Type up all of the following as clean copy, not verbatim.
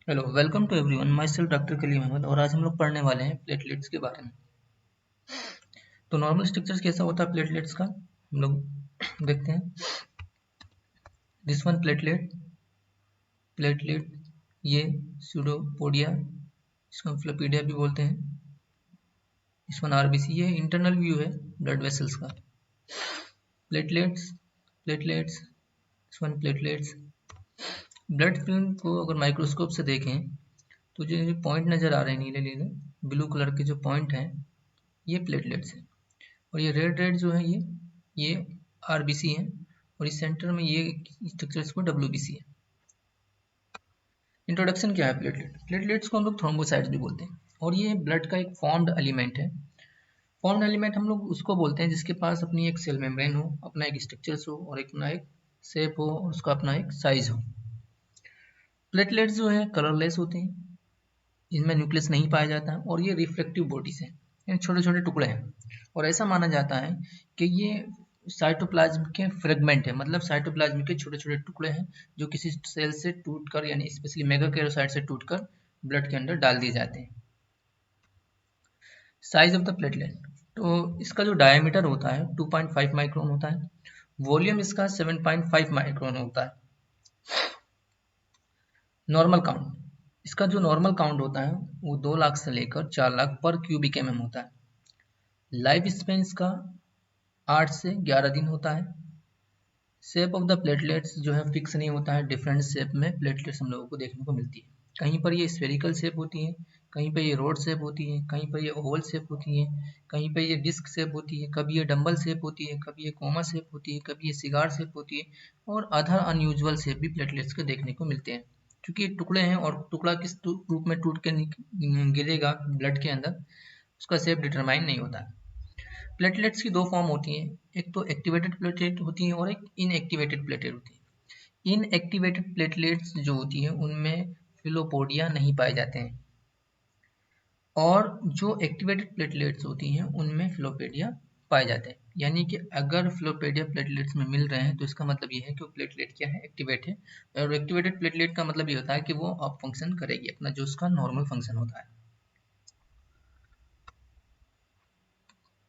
Hello, welcome to everyone. Myself doctor Kaleem Ahmad और आज हम लोग पढ़ने वाले हैं प्लेटलेट्स के बारे में। तो नॉर्मल स्ट्रक्चर कैसा होता है प्लेटलेट्स का, हम लोग देखते हैं। दिस वन प्लेटलेट, ये स्यूडोपोडिया, इसको हम फ्लोपीडिया भी बोलते हैं। इस वन आरबीसी, ये इंटरनल व्यू है ब्लड वेसल्स का। प्लेटलेट्स प्लेटलेट्स इस वन प्लेटलेट्स। ब्लड फिल्म को अगर माइक्रोस्कोप से देखें तो जो ये पॉइंट नज़र आ रहे हैं नीले नीले ब्लू कलर के जो पॉइंट हैं, ये प्लेटलेट्स हैं। और ये रेड रेड जो है ये आरबीसी है। और इस सेंटर में ये स्ट्रक्चर्स को डब्ल्यूबीसी है। इंट्रोडक्शन क्या है प्लेटलेट्स को हम लोग थ्रोम्बोसाइट्स भी बोलते हैं और ये ब्लड का एक फॉर्म्ड एलिमेंट है। फॉर्म्ड एलिमेंट हम लोग उसको बोलते हैं जिसके पास अपनी एक सेल मेम्ब्रेन हो, अपना एक स्ट्रक्चर्स हो और अपना एक शेप हो और उसका अपना एक साइज हो। प्लेटलेट्स जो है कलरलेस होते हैं, इनमें न्यूक्लियस नहीं पाया जाता और ये रिफ्लेक्टिव बॉडीज हैं, यानी छोटे छोटे टुकड़े हैं। और ऐसा माना जाता है कि ये साइटोप्लाज्म के फ्रेगमेंट है, मतलब साइटोप्लाज्म के छोटे छोटे टुकड़े हैं जो किसी सेल से टूटकर, यानी स्पेशली मेगाकैरोसाइट से टूटकर ब्लड के अंदर डाल दिए जाते हैं। साइज ऑफ द प्लेटलेट, तो इसका जो डायमीटर होता है 2.5 माइक्रोन होता है। वॉल्यूम इसका 7.5 माइक्रोन होता है। नॉर्मल काउंट, इसका जो नॉर्मल काउंट होता है वो 2 लाख से लेकर 4 लाख पर क्यूबिक एमएम होता है। लाइफ स्पेन इसका 8 से 11 दिन होता है। शेप ऑफ द प्लेटलेट्स जो है फिक्स नहीं होता है, डिफरेंट शेप में प्लेटलेट्स हम लोगों को देखने को मिलती है। कहीं पर ये स्फेरिकल शेप होती है, कहीं पर ये रोड शेप होती है, कहीं पर ये ओवल शेप होती है, कहीं पर ये डिस्क शेप होती है, कभी ये डंबल शेप होती है, कभी ये कोमा शेप होती है, कभी ये सिगार शेप होती है और अदर अनयूजुअल शेप भी प्लेटलेट्स के देखने को मिलते हैं। क्योंकि ये टुकड़े हैं और टुकड़ा किस रूप में टूट के गिरेगा ब्लड के अंदर, उसका शेप डिटरमाइन नहीं होता है। प्लेटलेट्स की दो फॉर्म होती हैं, एक तो एक्टिवेटेड प्लेटलेट होती है और एक इनएक्टिवेटेड प्लेटलेट होती है। इनएक्टिवेटेड प्लेटलेट्स जो होती है उनमें फिलोपोडिया नहीं पाए जाते हैं और जो एक्टिवेटेड प्लेटलेट्स होती हैं उनमें फिलोपेडिया पाए जाते हैं। यानी कि अगर फिलोपेडिया प्लेटलेट्स में मिल रहे हैं तो इसका मतलब ये है कि वो प्लेटलेट क्या है, एक्टिवेट है। और एक्टिवेटेड प्लेटलेट का मतलब ये होता है कि वो अब फंक्शन करेगी अपना, जो उसका नॉर्मल फंक्शन होता है।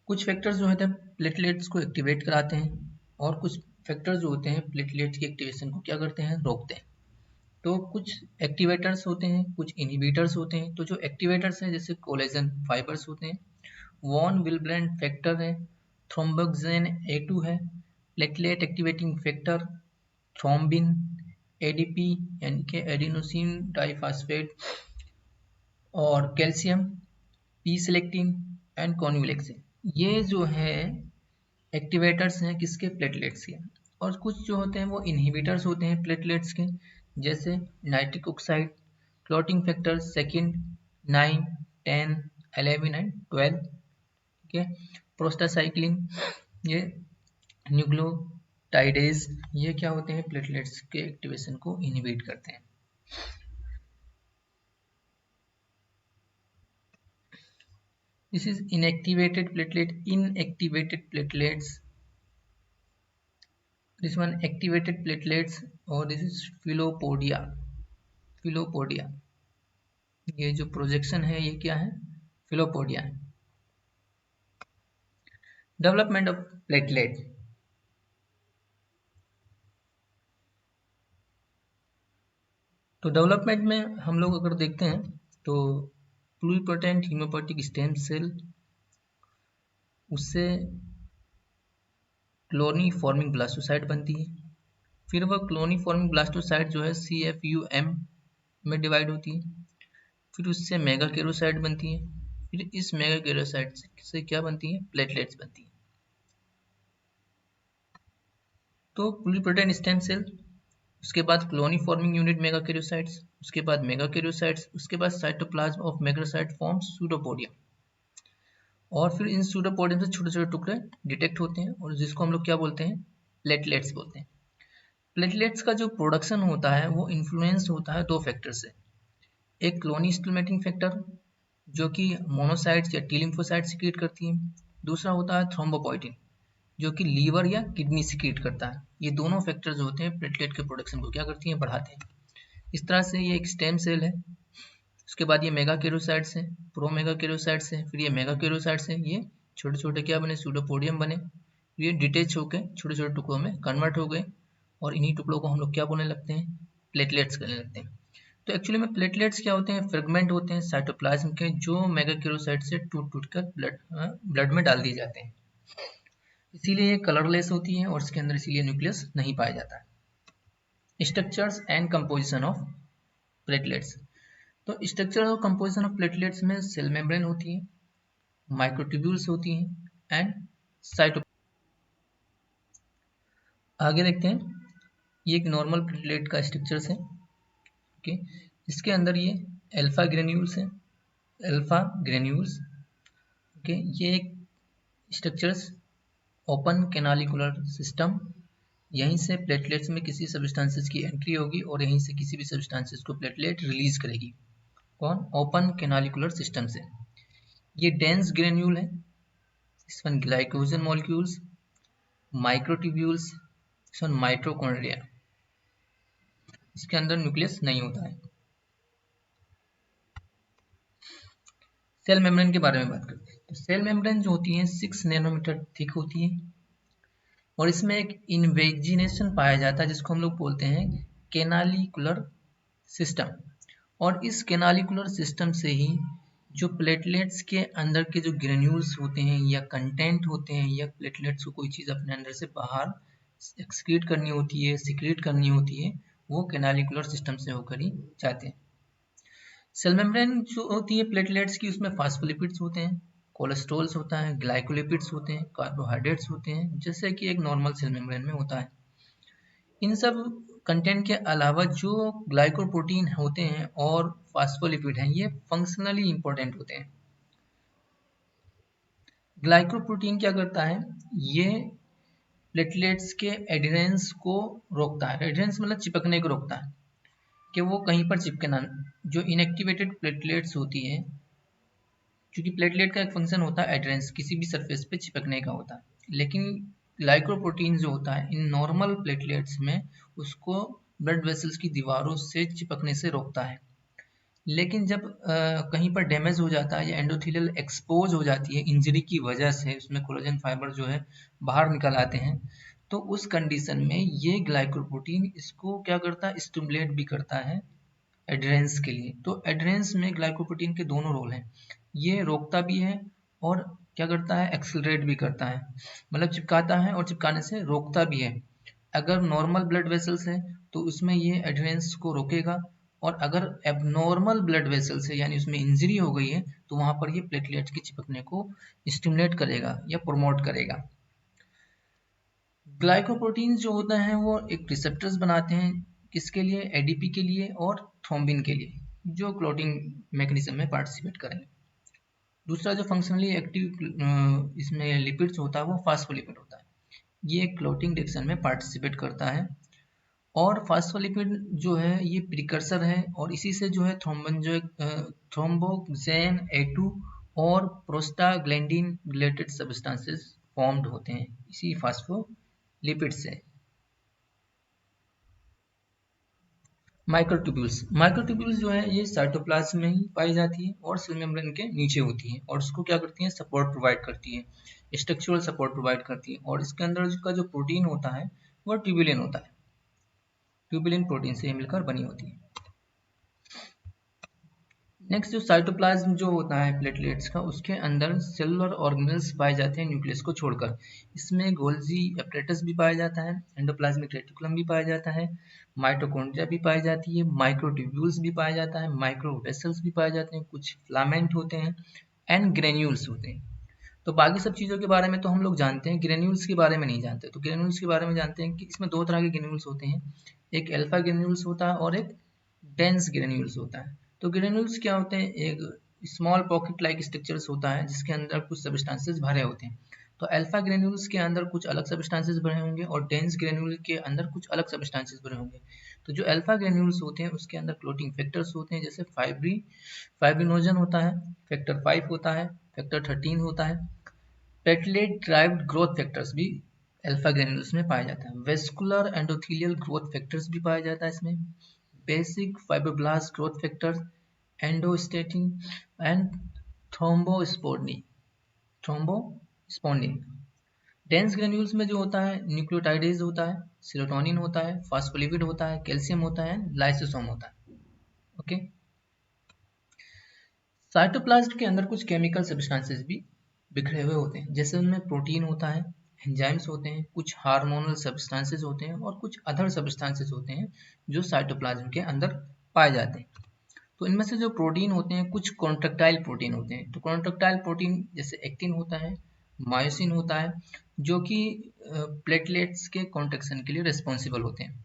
कुछ फैक्टर्स जो होते हैं प्लेटलेट्स को एक्टिवेट कराते हैं और कुछ फैक्टर्स जो होते हैं प्लेटलेट्स की एक्टिवेशन को क्या करते हैं, रोकते हैं। तो कुछ एक्टिवेटर्स होते हैं, कुछ इनहिबिटर्स होते हैं। तो जो एक्टिवेटर्स हैं जैसे कोलेजन फाइबर्स होते हैं, वॉन विलब्रेंट फैक्टर है, थ्रोम्बोक्सिन A2 है, platelet activating factor, thrombin, ADP यानी कि एडिनोसिन डाइफास्फेट, और कैल्शियम, पी सिलेक्टिन एंड कॉन्जुलेक्सिन। ये जो है एक्टिवेटर्स हैं किसके, प्लेटलेट्स के। और कुछ जो होते हैं वो इनहिबिटर्स होते हैं प्लेटलेट्स के, जैसे nitric oxide, clotting factor second, 9, 10, 11 and 12। ठीक है, प्रोस्टासाइक्लिन, ये न्यूक्लियोटाइडेज, ये क्या होते हैं, प्लेटलेट्स के एक्टिवेशन को इनहिबिट करते हैं। This is inactivated platelets. This one activated platelets और this is philopodia. ये जो प्रोजेक्शन है ये क्या है, फिलोपोडिया है। डेवलपमेंट ऑफ प्लेटलेट, तो डेवलपमेंट में हम लोग अगर देखते हैं तो प्लुरिपोटेंट हीमोपोएटिक स्टेम सेल, उससे क्लोनी फॉर्मिंग ब्लास्टोसाइट बनती है। फिर वह क्लोनी फॉर्मिंग ब्लास्टोसाइट जो है CFUM में डिवाइड होती है। फिर उससे मेगाकेरोसाइट बनती है। फिर इस मेगाकेरोसाइट से क्या बनती है, प्लेटलेट्स बनती है। तो प्लुरिपोटेंट स्टेम सेल, उसके बाद क्लोनी फॉर्मिंग यूनिट मेगाकेरोसाइट्स, उसके बाद मेगाकेरोसाइट्स, उसके बाद साइटोप्लाज्म ऑफ मेगासाइट फॉर्म्स सूडोपोडियम। और फिर इन सूडोपोडियम से छोटे छोटे टुकड़े डिटेक्ट होते हैं और जिसको हम लोग क्या बोलते हैं, प्लेटलेट्स बोलते हैं। प्लेटलेट्स का जो प्रोडक्शन होता है वो इन्फ्लुएंस होता है दो फैक्टर से। एक क्लोनी स्टिमुलेटिंग फैक्टर जो कि मोनोसाइट्स या टी लिम्फोसाइट सिक्रीट करती है। दूसरा होता है थ्रोम्बोपोइटिन जो कि लीवर या किडनी सिक्रीट करता है। ये दोनों फैक्टर्स होते हैं प्लेटलेट के प्रोडक्शन को क्या करती हैं, बढ़ाते हैं। इस तरह से ये एक स्टेम सेल है, उसके बाद ये मेगा केरोसाइट्स है, प्रो मेगा केरोसाइट्स है, फिर ये मेगा केरोसाइट्स है, ये छोटे छोटे क्या बने, सूडोपोडियम बने, ये डिटेच होके छोटे छोटे टुकड़ों में कन्वर्ट हो गए और इन्हीं टुकड़ों को हम लोग क्या बोलने लगते हैं, प्लेटलेट्स कहने लगते हैं। तो एक्चुअली में प्लेटलेट्स क्या होते हैं, फ्रेगमेंट होते हैं साइटोप्लाज्म के, जो मेगाक्यूरोसाइट से टूट टूट कर ब्लड में डाल दिए जाते हैं। इसीलिए ये कलरलेस होती है और इसके अंदर इसीलिए न्यूक्लियस नहीं पाया जाता है। Structures and composition of platelets. तो स्ट्रक्चर और कंपोजिशन ऑफ प्लेटलेट्स में सेल मेम्ब्रेन होती है, माइक्रोट्यूब्यूल्स होती हैं एंड साइटो। आगे देखते हैं, ये एक नॉर्मल प्लेटलेट का स्ट्रक्चर्स है। ओके, इसके अंदर ये अल्फा ग्रेन्यूल्स है, अल्फा ग्रेन्यूल्स। ओके, ये एक स्ट्रक्चर्स ओपन कैनालिकुलर सिस्टम, यहीं से प्लेटलेट्स में किसी सब्सटेंसेस की एंट्री होगी और यहीं से किसी भी सब्सटेंसेस को प्लेटलेट रिलीज करेगी। कौन, ओपन कैनालिकुलर सिस्टम से। ये डेंस ग्रेन्यूल है, इसमें ग्लाइकोजन मॉलिक्यूल्स, माइक्रोट्यूब्यूल्स, इसमें माइटोकॉन्ड्रिया, इसके अंदर न्यूक्लियस नहीं होता है। सेल मेम्ब्रेन के बारे में बात करते हैं। तो सेल मेम्ब्रेन जो होती है 6 नैनोमीटर थिक होती है और इसमें एक इन्वेजिनेशन पाया जाता है जिसको हम लोग बोलते हैं कैनालिकुलर सिस्टम। और इस कैनालिकुलर सिस्टम से ही जो प्लेटलेट्स के अंदर के जो ग्रेन्यूल्स होते हैं या कंटेंट होते हैं या प्लेटलेट्स को कोई चीज़ अपने अंदर से बाहर एक्सक्रीट करनी होती है, सिक्रीट करनी होती है, वो कैनालिकुलर सिस्टम से होकर ही जाते हैं। सेल मेम्ब्रेन जो होती है प्लेटलेट्स की, उसमें फास्फोलिपिड्स होते हैं, कोलेस्ट्रॉल्स होता है, ग्लाइकोलिपिड्स होते हैं, कार्बोहाइड्रेट्स होते हैं, जैसे कि एक नॉर्मल सेल मेम्ब्रेन में होता है। इन सब कंटेंट के अलावा जो ग्लाइकोप्रोटीन होते हैं और फास्फोलिपिड हैं, ये फंक्शनली इंपॉर्टेंट होते हैं। ग्लाइकोप्रोटीन क्या करता है, ये प्लेटलेट्स के एडिरेंस को रोकता है। एडिरेंस मतलब चिपकने को रोकता है, कि वो कहीं पर चिपके ना। जो इनएक्टिवेटेड प्लेटलेट्स होती है, क्योंकि प्लेटलेट का एक फंक्शन होता है एडरेंस, किसी भी सरफेस पे चिपकने का होता है, लेकिन ग्लाइकोप्रोटीन जो होता है इन नॉर्मल प्लेटलेट्स में उसको ब्लड वेसल्स की दीवारों से चिपकने से रोकता है। लेकिन जब कहीं पर डैमेज हो जाता है या एंडोथेलियल एक्सपोज हो जाती है इंजरी की वजह से, उसमें कोलेजन फाइबर जो है बाहर निकल आते हैं, तो उस कंडीशन में ये ग्लाइकोप्रोटीन इसको क्या करता है, स्टिमुलेट भी करता है एडरेंस के लिए। तो एडरेंस में ग्लाइकोप्रोटीन के दोनों रोल हैं, ये रोकता भी है और क्या करता है, एक्सेलरेट भी करता है, मतलब चिपकाता है और चिपकाने से रोकता भी है। अगर नॉर्मल ब्लड वेसल्स है तो उसमें ये एडरेंस को रोकेगा, और अगर एबनॉर्मल ब्लड वेसल्स है यानी उसमें इंजरी हो गई है तो वहां पर ये प्लेटलेट्स के चिपकने को स्टिमुलेट करेगा या प्रमोट करेगा। ग्लाइकोप्रोटीन जो होता है वो एक रिसेप्टर्स बनाते हैं, किसके लिए, एडीपी के लिए और थ्रोम्बिन के लिए, जो क्लॉटिंग मैकेनिज्म में पार्टिसिपेट करेंगे। दूसरा जो फंक्शनली एक्टिव इसमें लिपिड्स होता है वो फास्फोलिपिड होता है, ये क्लॉटिंग रिएक्शन में पार्टिसिपेट करता है। और फास्फोलिपिड जो है ये प्रिकर्सर है और इसी से जो है थ्रोम्बन जो थ्रोम्बोक्सेन A2 और प्रोस्टाग्लैंडिन रिलेटेड सब्सटेंसेस फॉर्म्ड होते हैं इसी फास्फोलिपिड से। माइक्रोट्यूब्यूल्स जो है ये साइटोप्लाज्म में ही पाई जाती है और सेल मेम्ब्रेन के नीचे होती है और उसको क्या करती है, सपोर्ट प्रोवाइड करती है, स्ट्रक्चरल सपोर्ट प्रोवाइड करती है। और इसके अंदर का जो प्रोटीन होता है वो ट्यूबुलिन होता है, ट्यूबुलिन प्रोटीन से मिलकर बनी होती है। नेक्स्ट जो साइटोप्लाज्म जो होता है प्लेटलेट्स का, उसके अंदर सेलुलर ऑर्गेनेल्स पाए जाते हैं न्यूक्लियस को छोड़कर। इसमें गोल्जी एपरेटस भी पाया जाता है, एंडोप्लाज्मिक रेटिकुलम भी पाया जाता है, माइटोकॉन्ड्रिया भी पाई जाती है, माइक्रोट्यूब्यूल्स भी पाया जाता है, माइक्रो वेसल्स भी पाए जाते हैं, कुछ फिलामेंट होते हैं एंड ग्रेन्यूल्स होते हैं। तो बाकी सब चीज़ों के बारे में तो हम लोग जानते हैं, ग्रेन्यूल्स के बारे में नहीं जानते। तो ग्रेन्यूल्स के बारे में जानते हैं कि इसमें दो तरह के ग्रेन्यूल्स होते हैं, एक अल्फा ग्रेन्यूल्स होता है और एक डेंस ग्रेन्यूल्स होता है। तो ग्रेन्यूल्स क्या होते हैं, एक स्मॉल पॉकेट लाइक स्ट्रक्चर्स होता है जिसके अंदर कुछ सब्सटेंसेस भरे होते हैं। तो अल्फा ग्रेन्यूल्स के अंदर कुछ अलग सब्सटेंसेस भरे होंगे और डेंस ग्रेन्यूल के अंदर कुछ अलग सब्सटेंसेस भरे होंगे। तो जो अल्फा ग्रेन्यूल्स होते हैं उसके अंदर क्लोटिंग फैक्टर्स होते हैं, जैसे फाइब्रिनोजन होता है, फैक्टर 5 होता है, फैक्टर 13 होता है। प्लेटलेट ड्राइव्ड ग्रोथ फैक्टर्स भी अल्फा ग्रेन्यूल्स में पाया जाता है, वेस्कुलर एंडोथेलियल ग्रोथ फैक्टर्स भी पाया जाता है इसमें, basic fibroblast growth factors, endostatin and thrombospondin. Dense granules में जो होता है न्यूक्लियोटाइडेज होता है, सेरोटोनिन होता है, फास्फोलिपिड होता है, कैल्शियम होता है, लाइसोसोम होता है। ओके। साइटोप्लाज्म के अंदर कुछ केमिकल सब्सटेंसेस भी बिखरे हुए होते हैं, जैसे उनमें प्रोटीन होता है, एंजाइम्स होते हैं, कुछ हार्मोनल सब्सटेंसेस होते हैं और कुछ अदर सब्सटेंसेस होते हैं जो साइटोप्लाज्म के अंदर पाए जाते हैं। तो इनमें से जो प्रोटीन होते हैं, कुछ कॉन्ट्रेक्टाइल प्रोटीन होते हैं। तो कॉन्ट्रेक्टाइल प्रोटीन जैसे एक्टिन होता है, मायोसिन होता है, जो कि प्लेटलेट्स के कॉन्ट्रेक्शन के लिए रिस्पॉन्सिबल होते हैं।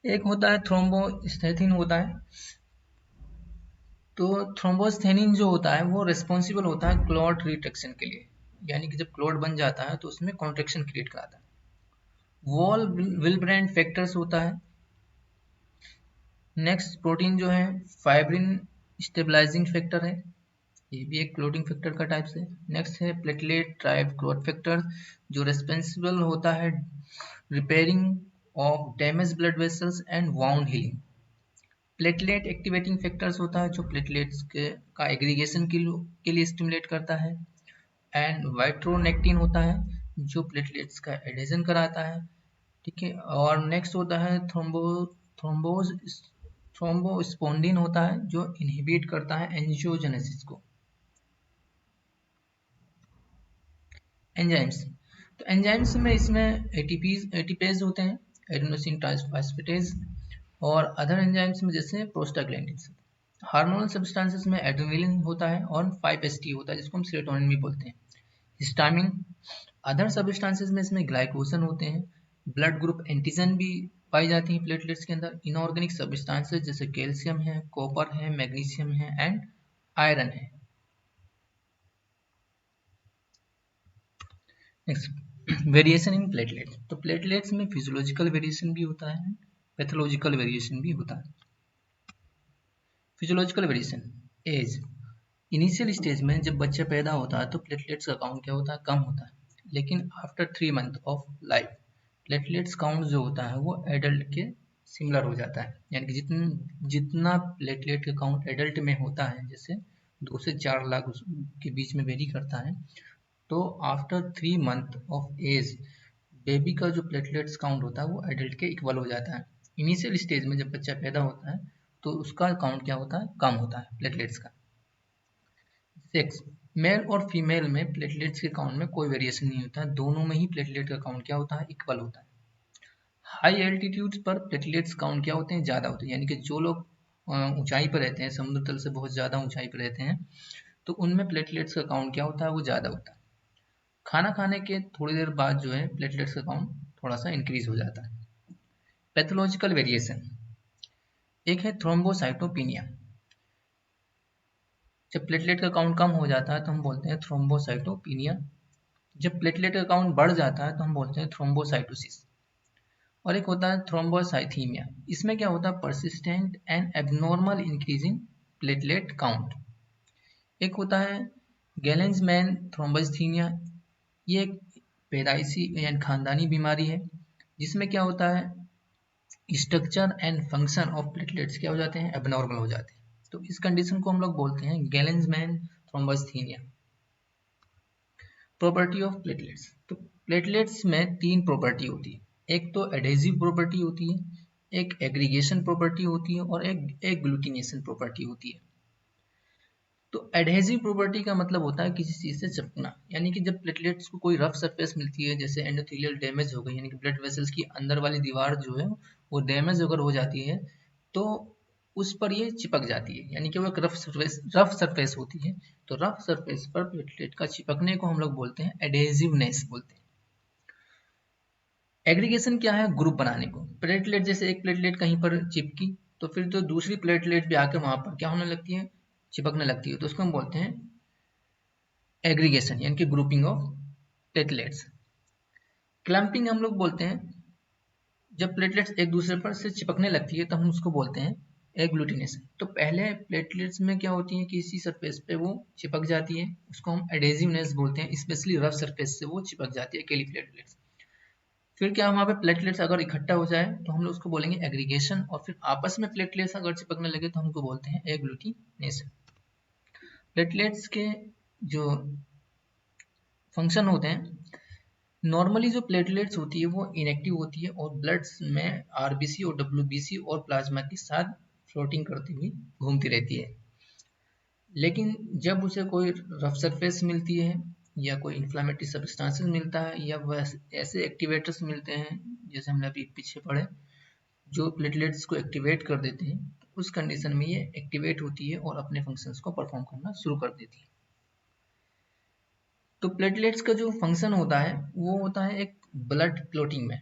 एक होता है थ्रोम्बोस्टेटिन होता है। तो थ्रोम्बोस्थेनिन जो होता है वो रिस्पॉन्सिबल होता है क्लॉट रिट्रैक्शन के लिए, यानी कि जब क्लॉट बन जाता है तो उसमें कॉन्ट्रैक्शन क्रिएट कराता है। वॉल विल्ब्रेंड फैक्टर्स होता है। नेक्स्ट प्रोटीन जो है फाइब्रिन स्टेबलाइजिंग फैक्टर है, ये भी एक क्लोटिंग फैक्टर का टाइप से। नेक्स्ट है प्लेटलेट ड्राइव्ड क्लॉट फैक्टर, जो रिस्पॉन्सिबल होता है repairing of damage blood vessels and wound healing. Platelet activating factors होता है जो प्लेटलेट्स का एग्रीगेशन के लिए स्टिमुलेट करता है। एंड वाइट्रोनेक्टिन होता है जो प्लेटलेट्स का एडेशन कराता है। ठीक है। और नेक्स्ट होता है थ्रोम्बोज थ्रोम्बोस्पोंडिन होता है जो इनहिबिट करता है एंजियोजेनेसिस को। एंजाइम्स, तो एंजाइम्स में इसमें एटीपेज होते हैं, एडेनोसिन ट्रांसफास्फेटेज, और अदर एंजाइम्स में जैसे प्रोस्टाग्लैंडिन्स। हार्मोनल सब्सटेंसेस में एड्रेनलिन होता है और 5-HT होता है जिसको हम सेरोटोनिन भी बोलते हैं। हिस्टामिन। अदर सब्सटेंसेस में इसमें ग्लाइकोजन होते हैं। ब्लड ग्रुप एंटीजन भी पाई जाती है प्लेटलेट्स के अंदर। इनऑर्गेनिक सब्सटेंसेस जैसे कैल्शियम है, कॉपर है, मैग्नीशियम है एंड आयरन है। नेक्स्ट वेरिएशन इन प्लेटलेट्स, तो प्लेटलेट्स में फिजियोलॉजिकल वेरिएशन भी होता है, पैथोलॉजिकल वेरिएशन भी होता है। Physiological variation, age. Initial stage में जब बच्चा पैदा होता है तो प्लेटलेट्स का काउंट क्या होता है, कम होता है। लेकिन after 3 month of life platelets count जो होता है वो एडल्ट के सिमिलर हो जाता है, यानी कि जितना प्लेटलेट का काउंट एडल्ट में होता है, जैसे 2 से 4 लाख के बीच में वेरी करता है, तो after 3 month of age baby का जो प्लेटलेट्स काउंट होता है वो एडल्ट के इक्वल हो जाता है। इनिशियल स्टेज में जब बच्चा पैदा होता है तो उसका काउंट क्या होता है, कम होता है प्लेटलेट्स का। सेक्स, मेल और फीमेल में प्लेटलेट्स के काउंट में कोई वेरिएशन नहीं होता है, दोनों में ही प्लेटलेट का काउंट क्या होता है, इक्वल होता है। हाई एल्टीट्यूड्स पर प्लेटलेट्स काउंट क्या होते हैं, ज़्यादा होते हैं, यानी कि जो लोग ऊंचाई पर रहते हैं, समुद्र तल से बहुत ज़्यादा ऊंचाई पर रहते हैं, तो उनमें प्लेटलेट्स का काउंट क्या होता है, वो ज़्यादा होता है। खाना खाने के थोड़ी देर बाद जो है प्लेटलेट्स का काउंट थोड़ा सा इंक्रीज हो जाता है। पैथोलॉजिकल वेरिएशन, एक है थ्रोम्बोसाइटोपिनिया। जब प्लेटलेट का काउंट कम हो जाता है तो हम बोलते हैं थ्रोम्बोसाइटोपिनिया। जब प्लेटलेट का काउंट बढ़ जाता है तो हम बोलते हैं थ्रोम्बोसाइटोसिस। और एक होता है थ्रोम्बोसाइथीमिया। इसमें क्या होता है, persistent and abnormal increase in platelet count. एक होता है गैलेंसमैन थ्रोम्बोस्थीनिया। ये एक पैदाइशी यानी खानदानी बीमारी है जिसमें क्या होता है, structure and function of platelets क्या हो जाते हैं, एबनॉर्मल हो जाते हैं। तो इस कंडीशन को हम लोग बोलते हैं गैलेंसमैन थ्रोम्बोस्थीनिया। प्रॉपर्टी ऑफ प्लेटलेट्स, तो प्लेटलेट्स में 3 प्रॉपर्टी होती है। एक तो एडेसिव प्रॉपर्टी होती है, एक एग्रीगेशन प्रॉपर्टी होती है और एक एग्लूटिनेशन प्रॉपर्टी होती है। तो एडहेसिव प्रॉपर्टी का मतलब होता है किसी चीज से चिपकना, यानी कि जब प्लेटलेट्स को कोई रफ सरफेस मिलती है, जैसे एंडोथेलियल डैमेज हो गई, यानी कि ब्लड वेसल्स की अंदर वाली दीवार जो है वो डैमेज अगर हो जाती है तो उस पर ये चिपक जाती है, यानी कि वो एक रफ सरफेस होती है। तो रफ सरफेस पर प्लेटलेट का चिपकने को हम लोग बोलते हैं एडहेसिवनेस बोलते हैं। एग्रीगेशन क्या है, ग्रुप बनाने को। प्लेटलेट जैसे एक प्लेटलेट कहीं पर चिपकी तो फिर जो दूसरी प्लेटलेट भी आकर वहां पर क्या होने लगती है, चिपकने लगती है, तो उसको हम बोलते हैं एग्रीगेशन, यानी कि ग्रुपिंग ऑफ प्लेटलेट्स। क्लैंपिंग हम लोग बोलते हैं जब प्लेटलेट्स एक दूसरे पर से चिपकने लगती है तो हम उसको बोलते हैं एग्लूटिनेशन। तो पहले प्लेटलेट्स में क्या होती है कि इसी सरफेस पे वो चिपक जाती है, उसको हम एडेसिवनेस बोलते हैं, स्पेशली रफ सरफेस से वो चिपक जाती है अकेली प्लेटलेट्स। फिर क्या वहाँ पे प्लेटलेट्स अगर इकट्ठा हो जाए तो हम लोग उसको बोलेंगे एग्रीगेशन, और फिर आपस में प्लेटलेट्स अगर चिपकने लगे तो हमको बोलते हैं एग्लूटिनेशन। प्लेटलेट्स के जो फंक्शन होते हैं, नॉर्मली जो प्लेटलेट्स होती है वो इनएक्टिव होती है और ब्लड्स में आरबीसी और डब्ल्यूबीसी और प्लाज्मा के साथ फ्लोटिंग करती हुई घूमती रहती है। लेकिन जब उसे कोई रफ सरफेस मिलती है या कोई इन्फ्लामेटरी सब्सटेंसेस मिलता है या वह ऐसे एक्टिवेटर्स मिलते हैं जैसे हमने अभी पीछे पढ़े जो प्लेटलेट्स को एक्टिवेट कर देते हैं, तो उस कंडीशन में ये एक्टिवेट होती है और अपने फंक्शंस को परफॉर्म करना शुरू कर देती है। तो प्लेटलेट्स का जो फंक्शन होता है वो होता है एक ब्लड क्लॉटिंग में।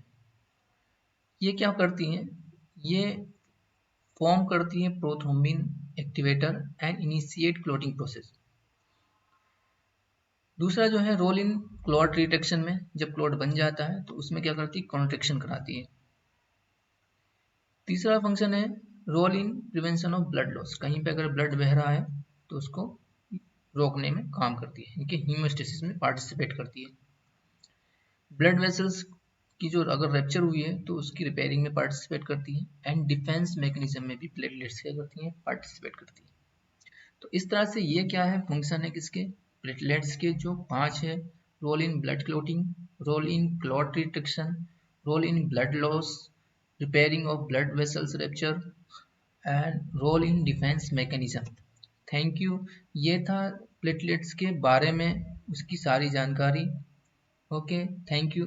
ये क्या करती हैं, ये फॉर्म करती हैं prothrombin activator and initiate clotting process. दूसरा जो है रोल इन क्लॉट रिडक्शन में, जब क्लॉट बन जाता है तो उसमें क्या करती है, कॉन्ट्रैक्शन कराती है। तीसरा फंक्शन है role in prevention of blood loss, कहीं पे अगर ब्लड बह रहा है तो उसको रोकने में काम करती है, यानी कि हीमोस्टेसिस में पार्टिसिपेट करती है। ब्लड वेसल्स की जो अगर रैप्चर हुई है तो उसकी रिपेयरिंग में पार्टिसिपेट करती है, एंड डिफेंस मैकेनिज्म में भी प्लेटलेट्स क्या करती हैं, पार्टिसिपेट करती है। तो इस तरह से ये क्या है, फंक्शन है किसके, प्लेटलेट्स के, जो 5 है। Role in blood clotting, role in clot reduction, role in blood loss, repairing of blood vessels rupture and role in defence mechanism. Thank you. ये था प्लेटलेट्स के बारे में उसकी सारी जानकारी। Okay, thank you.